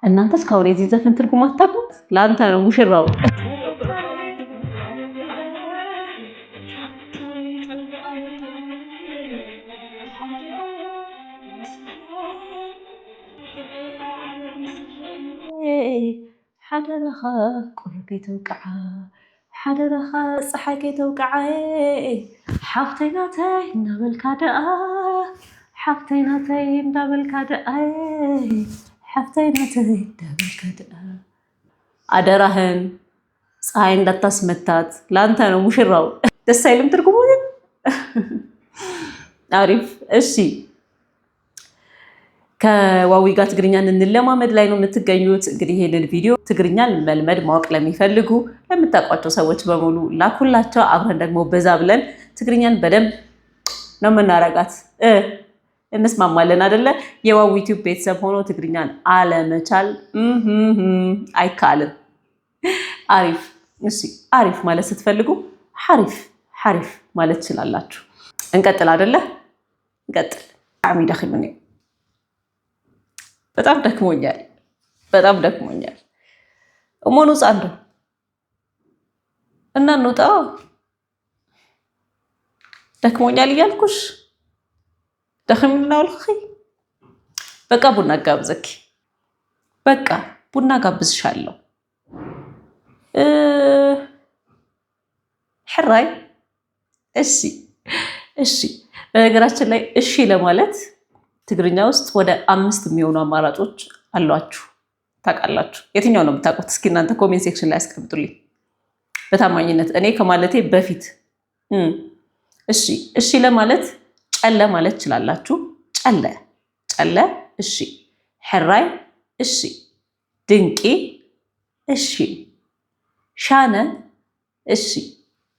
እናንተ እስካሁን የዚህ ዘፈን ትርጉም አታውቁት? ለአንተ ነው ሙሽራው። ሓደረኻ ቁርቤት ውቅዓ ሓደረኻ ፀሓይ ከይተውቅዓ ሓፍተይ ናተይ እንዳበልካ ደኣ ሓፍተይ ናተይ እንዳበልካ ደኣ ሓፍተይ ናተይ እንዳበልካ ደኣ አደራህን ፀሐይ እንዳታስመታት ለአንተ ነው ሙሽራው። ደስ አይልም ትርጉሙ ግን? አሪፍ። እሺ ከዋዊ ጋር ትግርኛን እንለማመድ ላይ ነው የምትገኙት። እንግዲህ ይሄንን ቪዲዮ ትግርኛን መልመድ ማወቅ ለሚፈልጉ ለምታውቋቸው ሰዎች በሙሉ ላኩላቸው። አብረን ደግሞ በዛ ብለን ትግርኛን በደንብ ነው የምናረጋት። እንስማማለን አይደለ? የዋዊ ዩቲዩብ ቤተሰብ ሆኖ ትግርኛን አለመቻል አይካልም። አሪፍ። እሺ አሪፍ ማለት ስትፈልጉ ሐሪፍ ሐሪፍ ማለት ትችላላችሁ። እንቀጥል አይደለ? እንቀጥል። አሚዳ ኺምኔ በጣም ደክሞኛል፣ በጣም ደክሞኛል። እሞኑ ጻንዶ እና እንውጣ። ደክሞኛል እያልኩሽ ደክምና ወልኺ። በቃ ቡና ጋብዘኪ፣ በቃ ቡና ጋብዝሻለሁ። ሕራይ። እሺ እሺ። በነገራችን ላይ እሺ ለማለት ትግርኛ ውስጥ ወደ 5 የሚሆኑ አማራጮች አሏችሁ። ታውቃላችሁ? የትኛው ነው የምታውቁት? እስኪ እናንተ ኮሜንት ሴክሽን ላይ አስቀምጡልኝ በታማኝነት እኔ ከማለቴ በፊት። እሺ እሺ ለማለት ጨለ ማለት ትችላላችሁ። ጨለ ጨለ። እሺ። ሕራይ። እሺ። ድንቂ። እሺ። ሻነ። እሺ።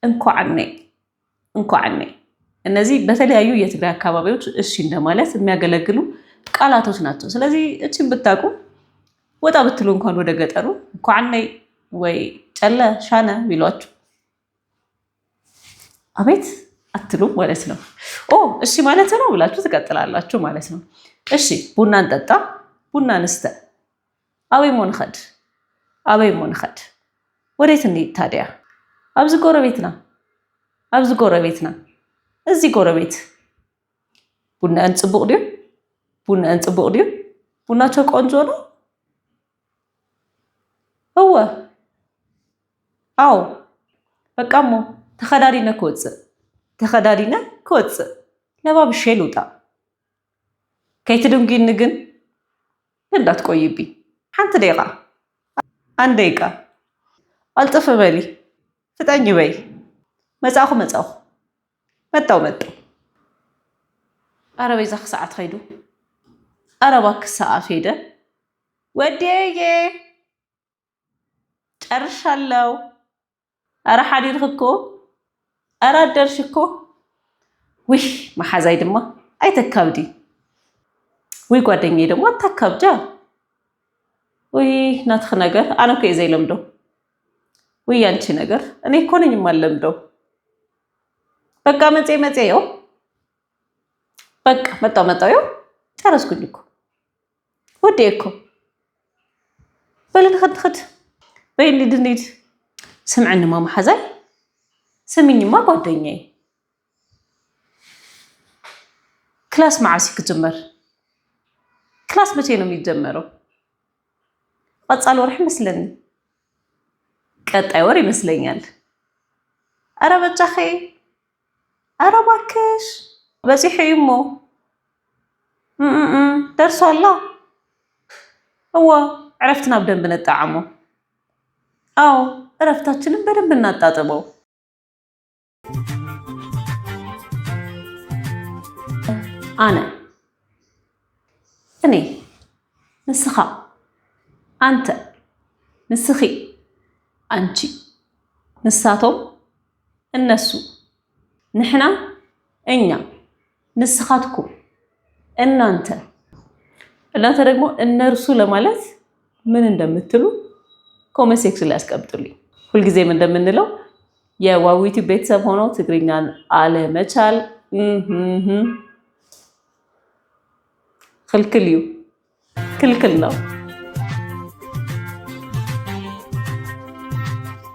እንኳዓኔ እንኳዓኔ። እነዚህ በተለያዩ የትግራይ አካባቢዎች እሺ እንደማለት የሚያገለግሉ ቃላቶች ናቸው። ስለዚህ እቺን ብታውቁ ወጣ ብትሉ እንኳን ወደ ገጠሩ እንኳዓኔ ወይ ጨለ ሻነ ቢሏችሁ አቤት አትሉም ማለት ነው። እሺ ማለት ነው ብላችሁ ትቀጥላላችሁ ማለት ነው። እሺ ቡና እንጠጣ፣ ቡና ንስተ። አበይ ሞንኸድ አበይ ሞንኸድ። ወዴት እንሂድ ታዲያ? ኣብዚ ጎረቤትና ኣብዚ ጎረቤትና እዚህ ጎረቤት። ቡና እንጽቡቅ ድዩ? ቡና እንጽቡቅ ድዩ? ቡናቸው ቆንጆ ነው? እወ አዎ። በቃ እሞ ተኸዳዲነ ክወፅእ ተኸዳዲነ ክወፅእ። ለባብሼ ልውጣ። ከይትድንጊኒ ግን እንዳትቆይብኝ። ሓንቲ ደቂቃ አንድ ደቂቃ። አልጥፍ በሊ ፍጠኝ በይ። መጻኹ መጻኹ መጣው መጣው። አረ በይዛ ሰዓት ኸይዱ። አረ እባክህ ሰዓት ሄደ። ወዴዬ ጨርሻለሁ። አረ ሓዲርክ እኮ አረ አደርሽ እኮ። ውይ መሓዛይ ድማ አይተካብዲ። ውይ ጓደኛዬ ደግሞ አታካብጃ። ውይ ናትኽ ነገር አነ እኮ ዘይለምዶ። ውይ አንቺ ነገር እኔ እኮ ነኝ የማለምደው። በቃ መፄ ይው በቃ መጣው ይው ጨረስኩኝ እኮ ወዴ እኮ። በልን ኸድ በይ እንሂድ። ስምዕንማ መሓዛይ ስሚኝማ ጓደኛዬ። ክላስ መዓሲ ክጅመር? ክላስ መቼ ነው የሚጀመረው? ቀጻል ወርሕ ይመስለኒ። ቀጣይ ወር ይመስለኛል። አረ በጃኸ አረ እባክሽ በፂሑ እዩ እሞ ደርሷላ። እዋ ዕረፍትና በደንብ ነጣዓሞ። አዎ ዕረፍታችንን በደንብ እናጣጥመው። አነ እኔ ንስኻ አንተ ንስኺ አንቺ ንሳቶም እነሱ ንሕና እኛ ንስኻትኩም እናንተ ደግሞ እነርሱ ለማለት ምን እንደምትሉ ኮሜንት ሴክሽን ላይ አስቀምጡልኝ። ሁልጊዜም እንደምንለው የዋዊ ዩቲዩብ ቤተሰብ ሆኖ ትግርኛን አለመቻል ክልክል እዩ፣ ክልክል ነው።